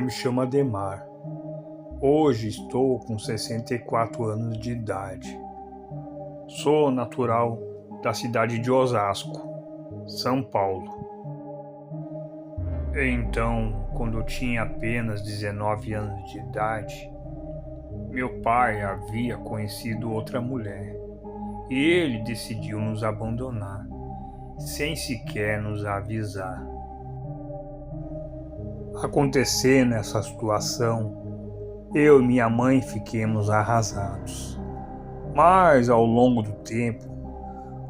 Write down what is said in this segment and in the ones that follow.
Eu me chamo Ademar. Hoje estou com 64 anos de idade. Sou natural da cidade de Osasco, São Paulo. Então, quando eu tinha apenas 19 anos de idade, meu pai havia conhecido outra mulher e ele decidiu nos abandonar, sem sequer nos avisar. Acontecendo essa situação, eu e minha mãe fiquemos arrasados. Mas, ao longo do tempo,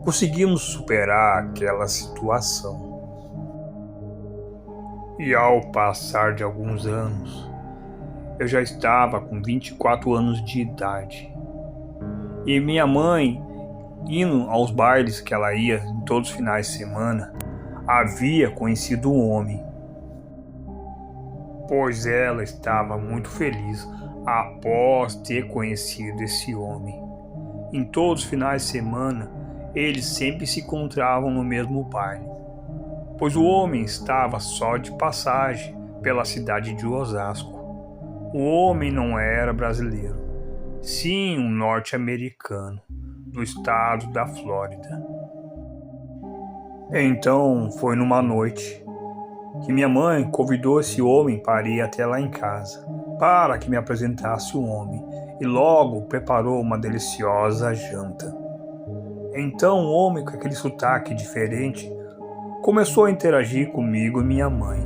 conseguimos superar aquela situação. E ao passar de alguns anos, eu já estava com 24 anos de idade. E minha mãe, indo aos bailes que ela ia em todos os finais de semana, havia conhecido um homem. Pois ela estava muito feliz após ter conhecido esse homem. Em todos os finais de semana, eles sempre se encontravam no mesmo baile, pois o homem estava só de passagem pela cidade de Osasco. O homem não era brasileiro, sim um norte-americano, do estado da Flórida. Então foi numa noite que minha mãe convidou esse homem para ir até lá em casa, para que me apresentasse o homem, e logo preparou uma deliciosa janta. Então o homem, com aquele sotaque diferente, começou a interagir comigo e minha mãe.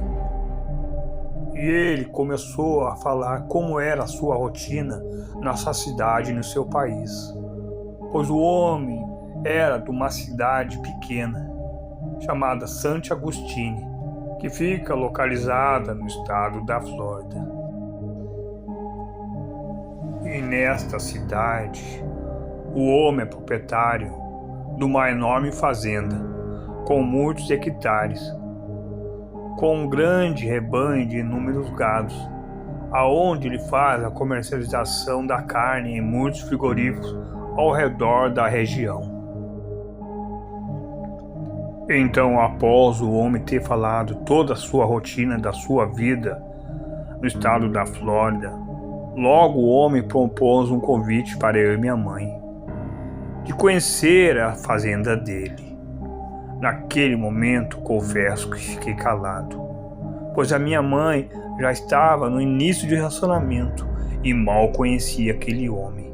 E ele começou a falar como era a sua rotina na sua cidade e no seu país, pois o homem era de uma cidade pequena, chamada Santo Agostinho, que fica localizada no estado da Flórida. E nesta cidade, o homem é proprietário de uma enorme fazenda, com muitos hectares, com um grande rebanho de inúmeros gados, aonde ele faz a comercialização da carne em muitos frigoríficos ao redor da região. Então, após o homem ter falado toda a sua rotina da sua vida no estado da Flórida, logo o homem propôs um convite para eu e minha mãe, de conhecer a fazenda dele. Naquele momento, confesso que fiquei calado, pois a minha mãe já estava no início de relacionamento e mal conhecia aquele homem.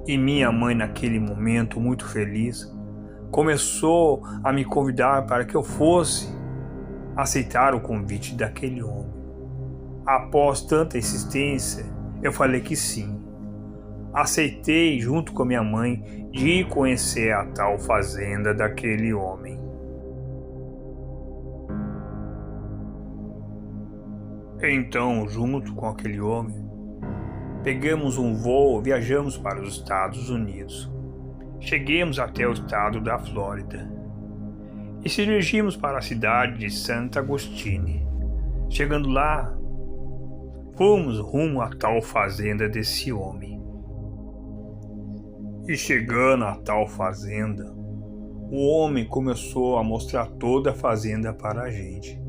E minha mãe, naquele momento, muito feliz, começou a me convidar para que eu fosse aceitar o convite daquele homem. Após tanta insistência, eu falei que sim. Aceitei, junto com a minha mãe, de ir conhecer a tal fazenda daquele homem. Então, junto com aquele homem, pegamos um voo e viajamos para os Estados Unidos. Cheguemos até o estado da Flórida e se dirigimos para a cidade de Santo Agostinho. Chegando lá, fomos rumo à tal fazenda desse homem. E chegando à tal fazenda, o homem começou a mostrar toda a fazenda para a gente.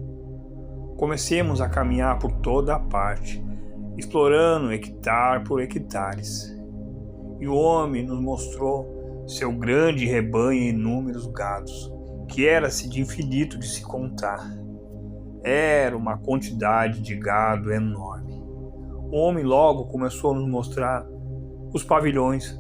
Comecemos a caminhar por toda a parte, explorando hectare por hectares. E o homem nos mostrou seu grande rebanho e inúmeros gados, que era-se de infinito de se contar. Era uma quantidade de gado enorme. O homem logo começou a nos mostrar os pavilhões,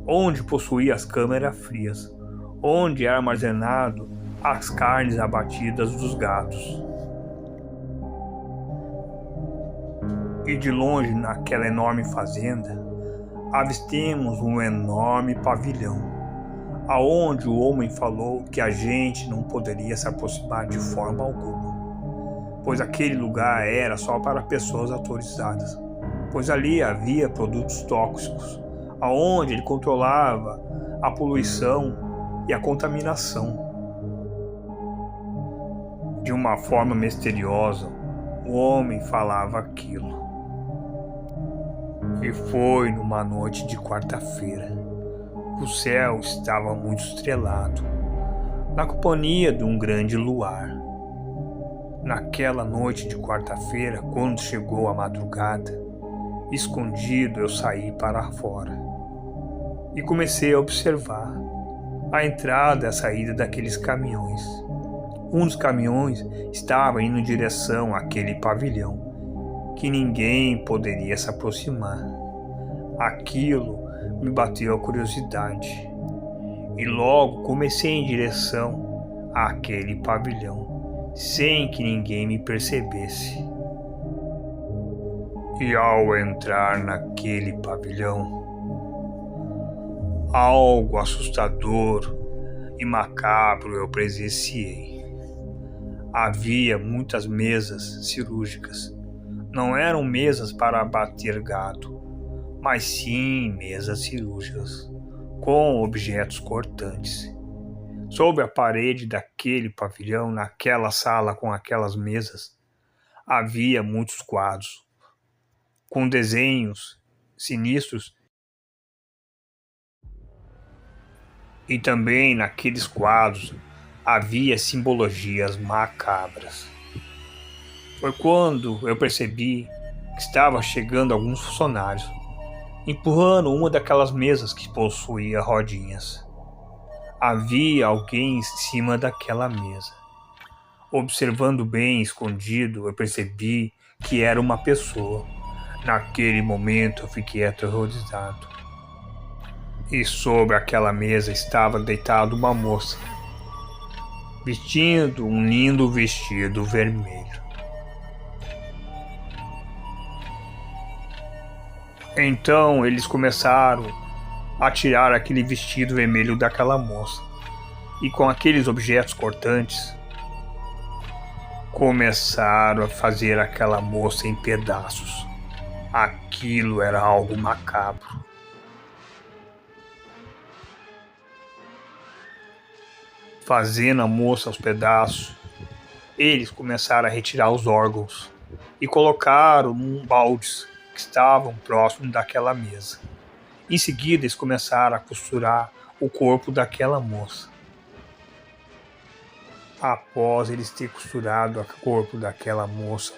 onde possuía as câmeras frias, onde era armazenado as carnes abatidas dos gados. E de longe, naquela enorme fazenda, avistemos um enorme pavilhão, aonde o homem falou que a gente não poderia se aproximar de forma alguma, pois aquele lugar era só para pessoas autorizadas, pois ali havia produtos tóxicos, aonde ele controlava a poluição e a contaminação. De uma forma misteriosa, o homem falava aquilo. E foi numa noite de quarta-feira. O céu estava muito estrelado, na companhia de um grande luar. Naquela noite de quarta-feira, quando chegou a madrugada, escondido eu saí para fora e comecei a observar a entrada e a saída daqueles caminhões. Um dos caminhões estava indo em direção àquele pavilhão, que ninguém poderia se aproximar. Aquilo me bateu a curiosidade e logo comecei em direção àquele pavilhão, sem que ninguém me percebesse. E ao entrar naquele pavilhão, algo assustador e macabro eu presenciei. Havia muitas mesas cirúrgicas. Não eram mesas para abater gado, mas sim mesas cirúrgicas, com objetos cortantes. Sobre a parede daquele pavilhão, naquela sala com aquelas mesas, havia muitos quadros, com desenhos sinistros, e também naqueles quadros havia simbologias macabras. Foi quando eu percebi que estava chegando alguns funcionários, empurrando uma daquelas mesas que possuía rodinhas. Havia alguém em cima daquela mesa. Observando bem escondido, eu percebi que era uma pessoa. Naquele momento eu fiquei aterrorizado. E sobre aquela mesa estava deitada uma moça, vestindo um lindo vestido vermelho. Então eles começaram a tirar aquele vestido vermelho daquela moça e com aqueles objetos cortantes começaram a fazer aquela moça em pedaços. Aquilo era algo macabro. Fazendo a moça aos pedaços, eles começaram a retirar os órgãos e colocaram num baldes que estavam próximo daquela mesa. Em seguida, eles começaram a costurar o corpo daquela moça. Após eles terem costurado o corpo daquela moça,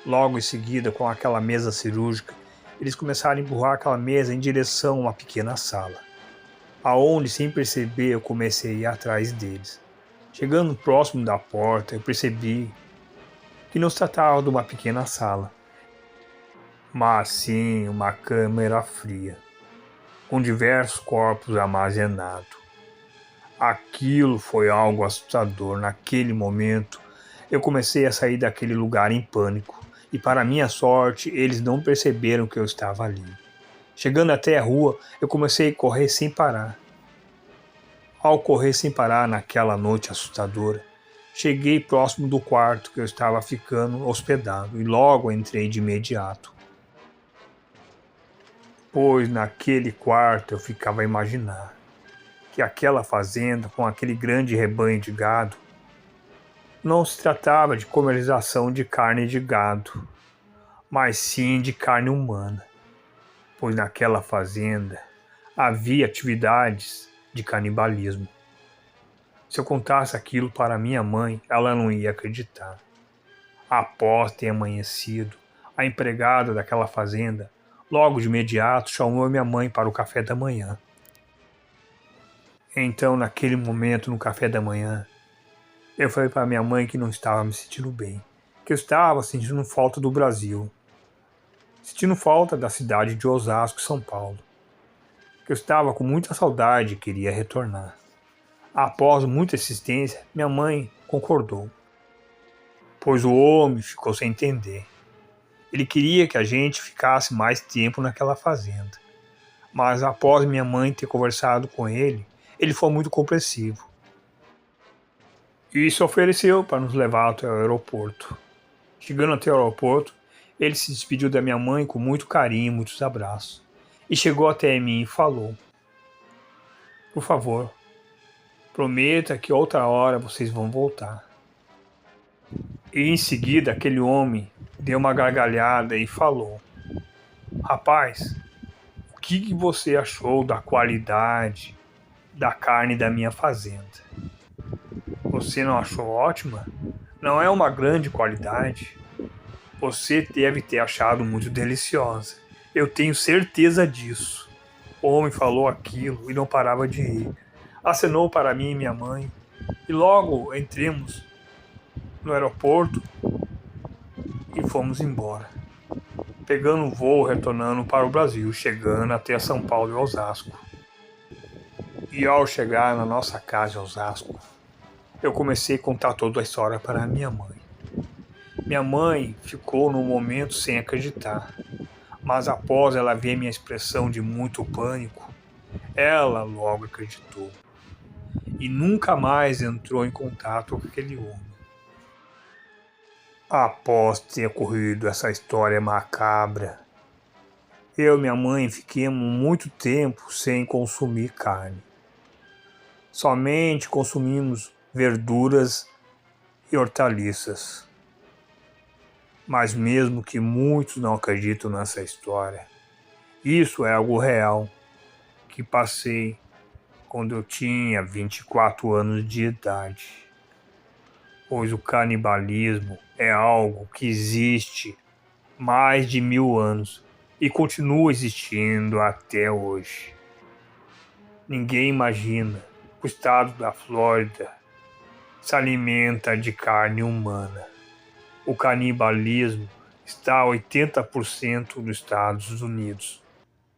logo em seguida, com aquela mesa cirúrgica, eles começaram a empurrar aquela mesa em direção a uma pequena sala, aonde, sem perceber, eu comecei a ir atrás deles. Chegando próximo da porta, eu percebi que não se tratava de uma pequena sala, mas sim uma câmara fria, com diversos corpos armazenados. Aquilo foi algo assustador. Naquele momento, eu comecei a sair daquele lugar em pânico, e para minha sorte, eles não perceberam que eu estava ali. Chegando até a rua, eu comecei a correr sem parar. Ao correr sem parar naquela noite assustadora, cheguei próximo do quarto que eu estava ficando hospedado e logo entrei de imediato. Pois naquele quarto eu ficava a imaginar que aquela fazenda com aquele grande rebanho de gado não se tratava de comercialização de carne de gado, mas sim de carne humana, pois naquela fazenda havia atividades de canibalismo. Se eu contasse aquilo para minha mãe, ela não ia acreditar. Após ter amanhecido, a empregada daquela fazenda logo de imediato chamou minha mãe para o café da manhã. Então, naquele momento, no café da manhã, eu falei para minha mãe que não estava me sentindo bem, que eu estava sentindo falta do Brasil, sentindo falta da cidade de Osasco, São Paulo, que eu estava com muita saudade e queria retornar. Após muita insistência, minha mãe concordou, pois o homem ficou sem entender. Ele queria que a gente ficasse mais tempo naquela fazenda, mas após minha mãe ter conversado com ele, ele foi muito compreensivo e se ofereceu para nos levar até o aeroporto. Chegando até o aeroporto, ele se despediu da minha mãe com muito carinho e muitos abraços, e chegou até mim e falou: "Por favor, prometa que outra hora vocês vão voltar." E em seguida aquele homem deu uma gargalhada e falou: "Rapaz, o que você achou da qualidade da carne da minha fazenda? Você não achou ótima? não é uma grande qualidade. Você deve ter achado muito deliciosa. Eu tenho certeza disso. O homem falou aquilo e não parava de rir. Acenou para mim e minha mãe, e logo entremos no aeroporto e fomos embora, pegando o voo retornando para o Brasil, chegando até São Paulo e Osasco. E ao chegar na nossa casa em Osasco, eu comecei a contar toda a história para minha mãe. Minha mãe ficou no momento sem acreditar, mas após ela ver minha expressão de muito pânico, ela logo acreditou e nunca mais entrou em contato com aquele homem. Após ter ocorrido essa história macabra, eu e minha mãe fiquemos muito tempo sem consumir carne. Somente consumimos verduras e hortaliças. Mas mesmo que muitos não acreditam nessa história, isso é algo real que passei quando eu tinha 24 anos de idade. Pois o canibalismo é algo que existe mais de 1000 anos e continua existindo até hoje. Ninguém imagina que o estado da Flórida se alimenta de carne humana. O canibalismo está a 80% nos Estados Unidos.